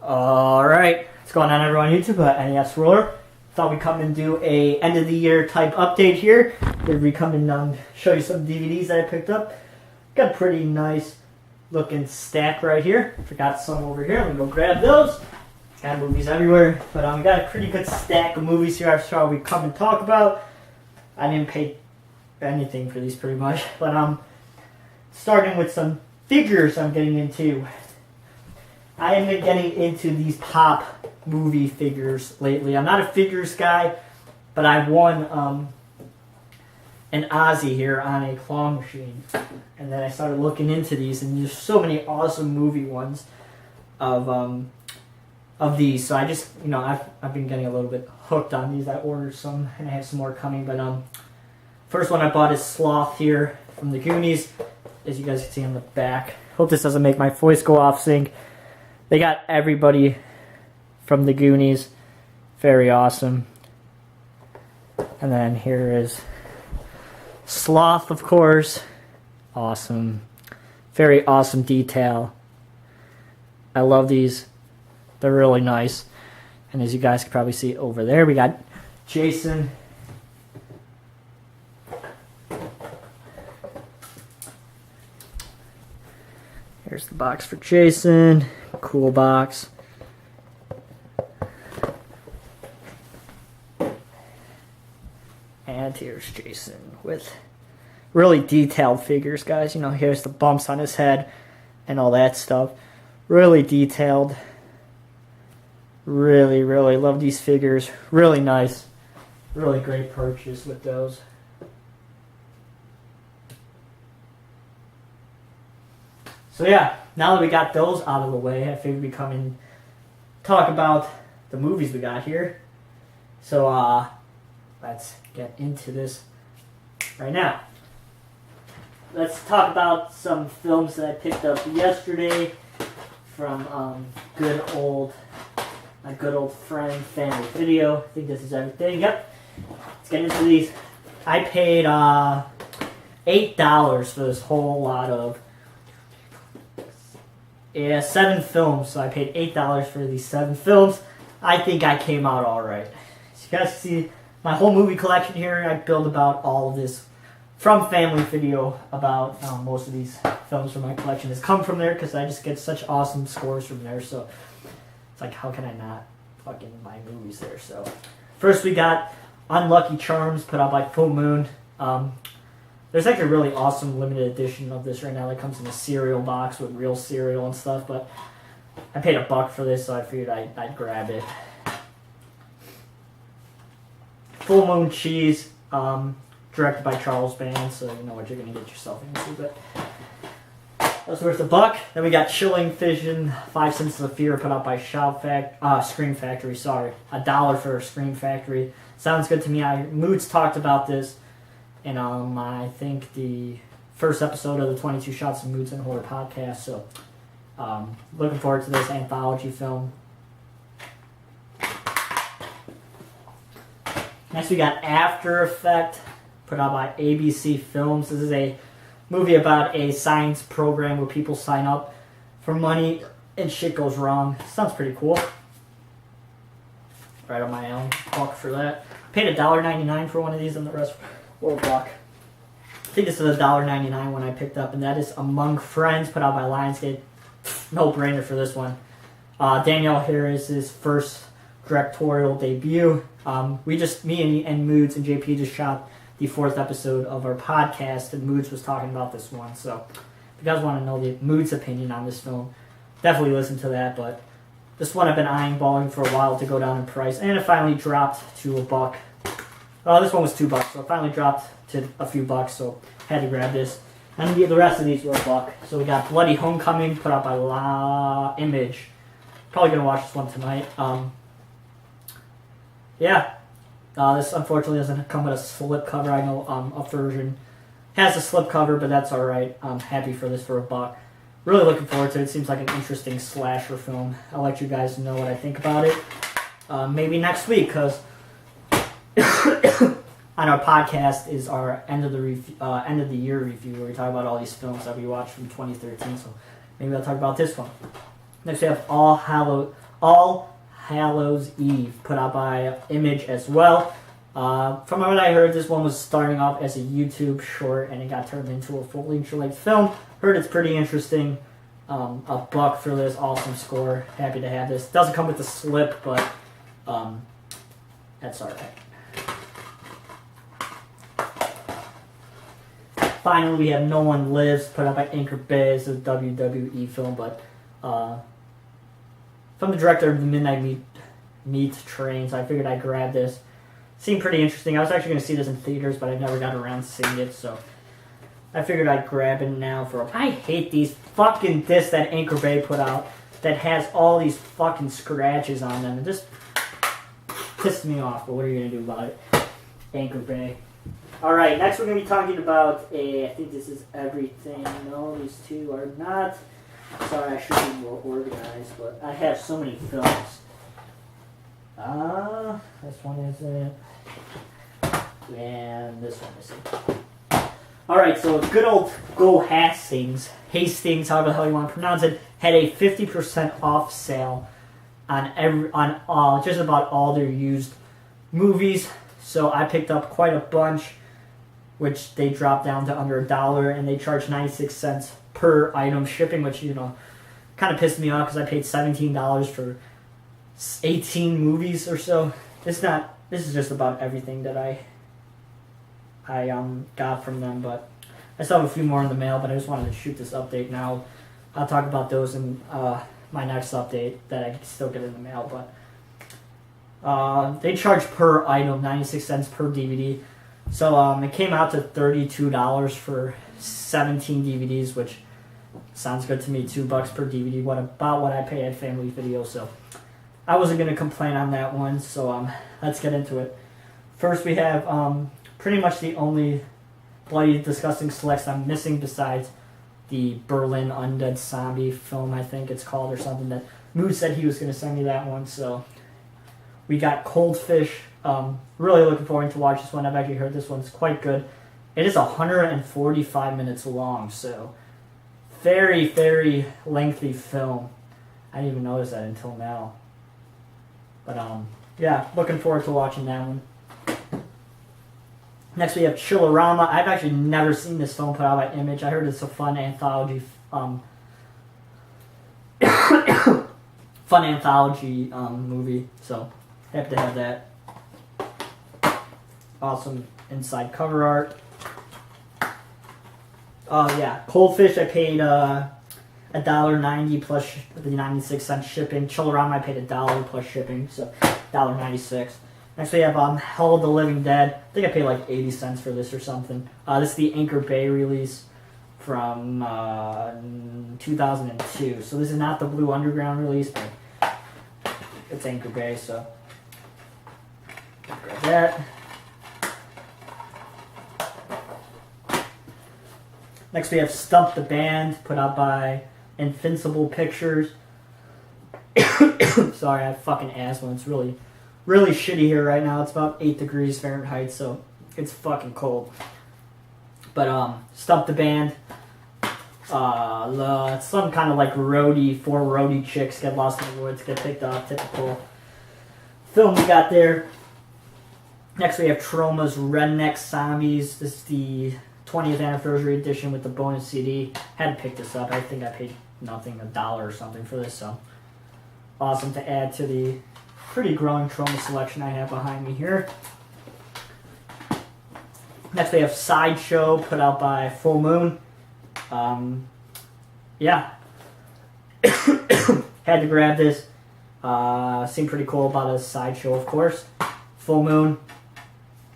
Alright, what's going on everyone on YouTube? NES Roller. Thought we'd come and do a end of the year type update here. We'd come and show you some DVDs that I picked up. Got a pretty nice looking stack right here. Forgot some over here. Let me go grab those. Got movies everywhere. But we got a pretty good stack of movies here I thought we'd come and talk about. I didn't pay anything for these pretty much. But starting with some figures I'm getting into. I am getting into these pop movie figures lately. I'm not a figures guy, but I won an Ozzy here on a claw machine. And then I started looking into these, and there's so many awesome movie ones of these. So I just, I've been getting a little bit hooked on these. I ordered some, and I have some more coming. But first one I bought is Sloth here from the Goonies, as you guys can see on the back. Hope this doesn't make my voice go off sync. They got everybody from the Goonies. Very awesome. And then here is Sloth, of course. Awesome. Very awesome detail. I love these. They're really nice. And as you guys can probably see over there, we got Jason. Here's the box for Jason. Cool box. And here's Jason with really detailed figures, guys. Here's the bumps on his head and all that stuff. Really detailed. Really, really love these figures. Really nice. Really great purchase with those. So yeah, now that we got those out of the way, I figured we'd come and talk about the movies we got here. So let's get into this right now. Let's talk about some films that I picked up yesterday from my good old friend Family Video. I think this is everything. Yep. Let's get into these. I paid $8 for this whole lot of 7 films. So I paid $8 for these 7 films. I think I came out alright. As you guys see, my whole movie collection here, I build about all of this from Family Video. About most of these films from my collection has come from there because I just get such awesome scores from there. So it's like, how can I not fucking buy movies there? So first we got Unlucky Charms, put out by Full Moon. There's like a really awesome limited edition of this right now that comes in a cereal box with real cereal and stuff, but I paid $1 for this, so I figured I'd grab it. Full Moon Cheese, directed by Charles Band, so you know what you're going to get yourself into, but that's worth $1. Then we got Chilling Vision, 5 Senses of Fear, put out by Scream Factory, sorry. $1 for Scream Factory. Sounds good to me. Moods talked about this in I think the first episode of the 22 Shots of Moods and Horror podcast, so looking forward to this anthology film. Next we got After Effect, put out by ABC Films. This is a movie about a science program where people sign up for money and shit goes wrong. Sounds pretty cool. Right on my own. Buck for that. Paid $1.99 for one of these, and the rest were $1. I think this is $1.99 one I picked up, and that is Among Friends, put out by Lionsgate. No brainer for this one. Danielle Harris's first directorial debut. Me and Moods and JP just shot the 4th episode of our podcast, and Moods was talking about this one. So if you guys want to know the Moods' opinion on this film, definitely listen to that. But this one I've been eyeballing for a while to go down in price, and it finally dropped to $1. This one was $2, so it finally dropped to a few bucks, so had to grab this. And the rest of these were $1. So we got Bloody Homecoming, put out by La Image. Probably going to watch this one tonight. This unfortunately doesn't come with a slip cover. I know a version has a slip cover, but that's alright. I'm happy for this for $1. Really looking forward to it. It seems like an interesting slasher film. I'll let you guys know what I think about it. Maybe next week, because on our podcast is our end of the year review, where we talk about all these films that we watched from 2013. So maybe I'll talk about this one. Next we have All Hallows Eve, put out by Image as well. From what I heard, this one was starting off as a YouTube short and it got turned into a full-length film. Heard it's pretty interesting. $1 for this, awesome score. Happy to have this. Doesn't come with the slip, but that's alright. Finally, we have No One Lives, put out by Anchor Bay. It's a WWE film, but from the director of the Midnight Meat Train, so I figured I'd grab this. Seemed pretty interesting. I was actually going to see this in theaters, but I never got around to seeing it, so I figured I'd grab it now for... I hate these fucking discs that Anchor Bay put out that has all these fucking scratches on them. It just pissed me off, but what are you going to do about it? Anchor Bay. Alright, next we're going to be talking about I think this is everything. No, these two are not. Sorry, I should be more organized, but I have so many films. This one isn't. And this one isn't. Alright, so good old Go Hastings, however the hell you want to pronounce it, had a 50% off sale on just about all their used movies. So I picked up quite a bunch, which they dropped down to under $1, and they charge 96 cents per item shipping, which, you know, kind of pissed me off because I paid $17 for 18 movies or so. This is just about everything that I got from them, but I still have a few more in the mail, but I just wanted to shoot this update now. I'll talk about those in my next update that I can still get in the mail, but they charge per item 96 cents per DVD. So it came out to $32 for 17 DVDs, which sounds good to me. $2 per DVD, about what I pay at Family Video. So I wasn't going to complain on that one, so let's get into it. First we have pretty much the only Bloody Disgusting selects I'm missing besides the Berlin Undead Zombie film, I think it's called, or something. That Mood said he was going to send me that one, so we got Cold Fish. Really looking forward to watch this one. I've actually heard this one's quite good. It is 145 minutes long, so very, very lengthy film. I didn't even notice that until now. But yeah, looking forward to watching that one. Next we have Chillerama. I've actually never seen this film put out by Image. I heard it's a fun anthology movie, so happy to have that. Awesome inside cover art. Oh yeah, Cold Fish I paid $1.90 plus the 96 cents shipping. Chillerama I paid $1 plus shipping, so $1.96. Next we have Hell of the Living Dead. I think I paid like 80 cents for this or something. This is the Anchor Bay release from 2002. So this is not the Blue Underground release, but it's Anchor Bay, so grab that. Next we have Stump the Band, put out by Invincible Pictures. Sorry, I have fucking asthma. It's really shitty here right now. It's about 8 degrees Fahrenheit, so it's fucking cold. But Stump the Band. It's some kind of like roadie, 4 roadie chicks get lost in the woods, get picked up. Typical film we got there. Next we have Troma's Redneck Zombies. This is the 20th anniversary edition with the bonus CD. Had to pick this up. I think I paid nothing, $1 or something for this, so awesome to add to the pretty growing Troma selection I have behind me here. Next we have Sideshow, put out by Full Moon. Yeah. Had to grab this. Seemed pretty cool about a Sideshow, of course. Full Moon.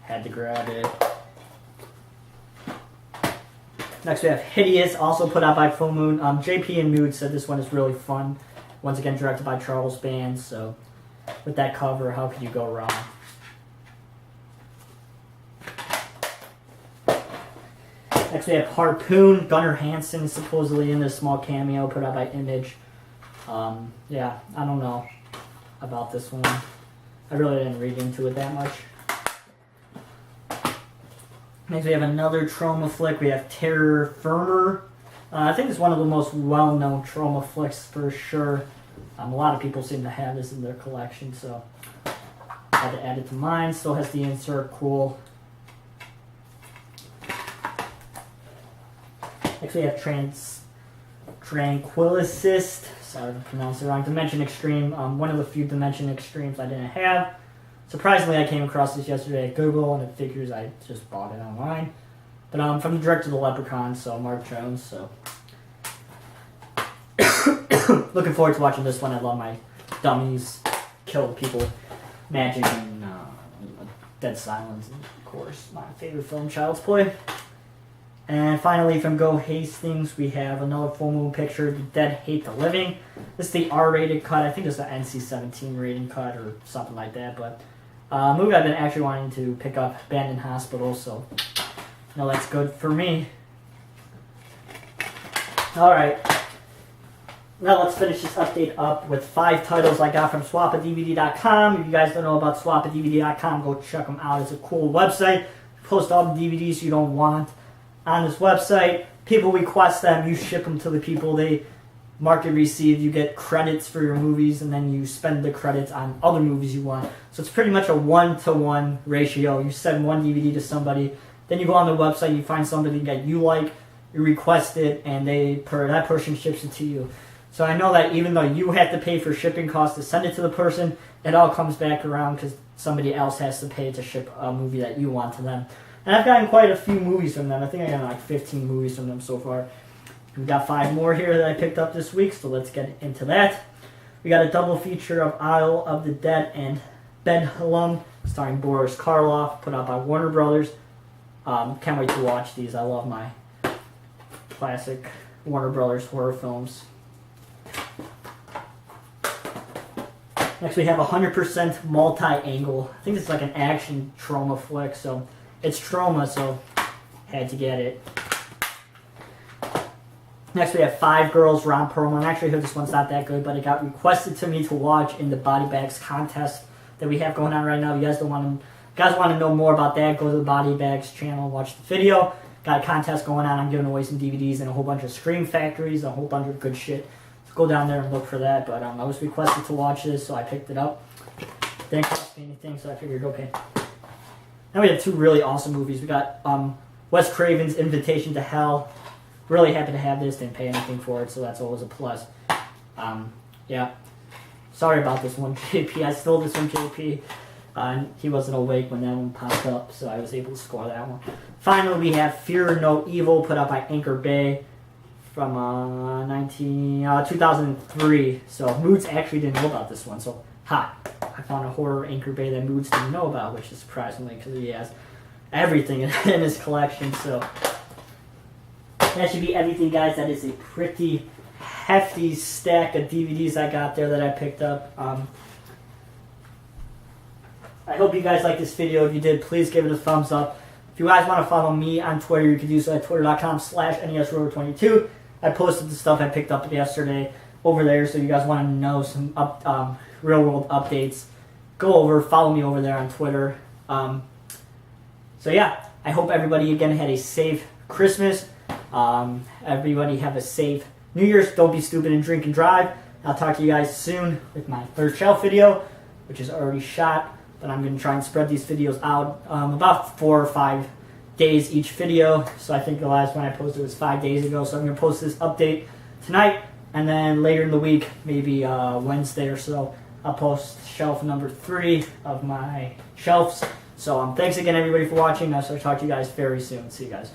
Had to grab it. Next we have Hideous, also put out by Full Moon. JP and Mood said this one is really fun. Once again, directed by Charles Band, so with that cover, how could you go wrong? Next we have Harpoon. Gunnar Hansen is supposedly in this small cameo put out by Image. Yeah, I don't know about this one. I really didn't read into it that much. Next we have another Troma flick. We have Terror Firmer. I think it's one of the most well-known Troma flicks for sure. A lot of people seem to have this in their collection, so I had to add it to mine. Still has the insert, cool. Actually, I have Tranquilicist. Sorry to pronounce it wrong. Dimension Extreme. One of the few Dimension Extremes I didn't have. Surprisingly, I came across this yesterday at Google, and it figures I just bought it online. But from the director of The Leprechaun, so Mark Jones. So looking forward to watching this one. I love my dummies, kill people, magic, and Dead Silence, and of course my favorite film, Child's Play. And finally, from Go Hastings, we have another full moon picture, The Dead Hate the Living. This is the R-rated cut. I think it's the NC-17 rating cut or something like that. But a movie I've been actually wanting to pick up, Abandoned Hospital, so that's good for me. Alright. Now let's finish this update up with 5 titles I got from SwapaDVD.com. If you guys don't know about SwapaDVD.com, go check them out. It's a cool website. Post all the DVDs you don't want on this website. People request them, you ship them to the people, they market receive, you get credits for your movies, and then you spend the credits on other movies you want. So it's pretty much a 1-to-1 ratio. You send one DVD to somebody, then you go on the website, you find somebody that you like, you request it, and that person ships it to you. So I know that even though you have to pay for shipping costs to send it to the person, it all comes back around because somebody else has to pay to ship a movie that you want to them. And I've gotten quite a few movies from them. I think I got like 15 movies from them so far. We've got 5 more here that I picked up this week, so let's get into that. We got a double feature of Isle of the Dead and Bedlam, starring Boris Karloff, put out by Warner Brothers. Can't wait to watch these. I love my classic Warner Brothers horror films. Next we have 100% Multi-Angle. I think it's like an action trauma flick, so it's trauma, so had to get it. Next we have 5 Girls Ron Perlman. I actually heard this one's not that good, but it got requested to me to watch in the Body Bags contest that we have going on right now. If you guys want to know more about that, go to the Body Bags channel, watch the video. Got a contest going on. I'm giving away some DVDs and a whole bunch of Scream Factories, a whole bunch of good shit. So go down there and look for that. But I was requested to watch this, so I picked it up. Didn't cost me anything, so I figured, okay. Now we have 2 really awesome movies. We got Wes Craven's Invitation to Hell. Really happy to have this. Didn't pay anything for it, so that's always a plus. Yeah. Sorry about this one, JP. I stole this from JP. He wasn't awake when that one popped up, so I was able to score that one. Finally, we have Fear No Evil, put out by Anchor Bay from 2003. So Moods actually didn't know about this one, so I found a horror Anchor Bay that Moods didn't know about, which is surprisingly because he has everything in his collection. So that should be everything, guys. That is a pretty hefty stack of DVDs I got there that I picked up. I hope you guys liked this video. If you did, please give it a thumbs up. If you guys want to follow me on Twitter, you can do so at twitter.com/NESRover22. I posted the stuff I picked up yesterday over there, so you guys want to know some real-world updates, go over, follow me over there on Twitter. So yeah, I hope everybody again had a safe Christmas. Everybody have a safe New Year's. Don't be stupid and drink and drive. I'll talk to you guys soon with my 3rd shelf video, which is already shot, but I'm going to try and spread these videos out about 4 or 5 days each video. So I think the last one I posted was 5 days ago, so I'm going to post this update tonight, and then later in the week, maybe Wednesday or so, I'll post shelf number 3 of my shelves. So thanks again, everybody, for watching. I'll talk to you guys very soon. See you guys.